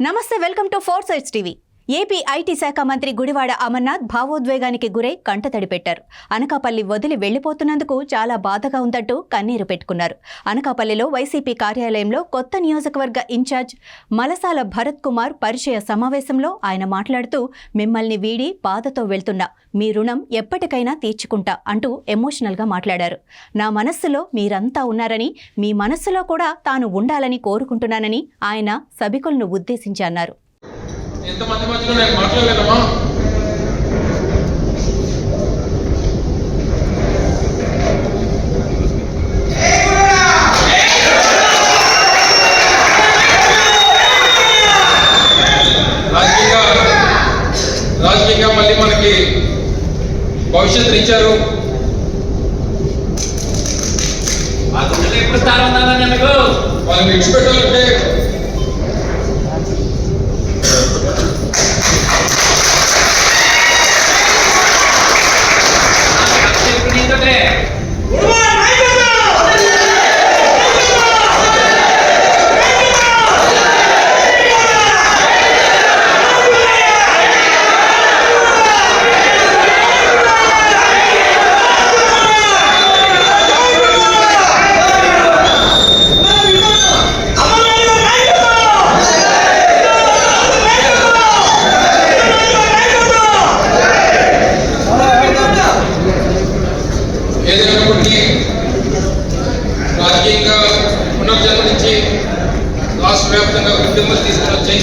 నమస్తే, welcome to 4 Sides TV. AP IT శాఖ మంత్రి గుడివాడ అమర్నాథ్ భావోద్వేగానికి గురై కంటతడి పెట్టారు. అనకాపల్లి వదిలి వెళ్లిపోతున్నందుకు చాలా బాధగా ఉందంటూ కన్నీరు పెట్టుకున్నారు. అనకాపల్లిలో వైసీపీ కార్యాలయంలో కొత్త నియోజకవర్గ ఇన్ఛార్జ్ మలసాల భరత్ కుమార్ పరిచయ సమావేశంలో ఆయన మాట్లాడుతూ, మిమ్మల్ని వీడి బాధతో వెళ్తున్నా, మీ రుణం ఎప్పటికైనా తీర్చుకుంటా అంటూ ఎమోషనల్గా మాట్లాడారు. నా మనస్సులో మీరంతా ఉన్నారని, మీ మనస్సులో కూడా తాను ఉండాలని కోరుకుంటున్నానని ఆయన సభికులను ఉద్దేశించి అన్నారు. ఎంతమంది మధ్యలో నేను మాట్లాడలేదమ్మా. రాజకీయంగా మళ్ళీ మనకి భవిష్యత్తు ఇచ్చారు. వాళ్ళని విడిచిపెట్టాలంటే రాజకీయంగా పునర్జన్మనిచ్చి రాష్ట్ర వ్యాప్తంగా ఉద్యమాలు తీసుకుని వచ్చి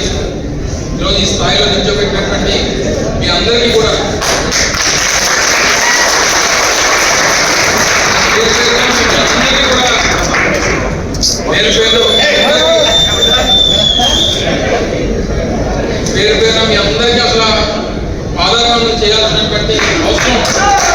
ఈరోజు ఈ స్థాయిలో నిల్చోబెట్టినటువంటి మీ అందరికీ కూడా పేరు పేరున మీ అందరికీ అసలు ఆధారాలను చేయాల్సినటువంటి అవసరం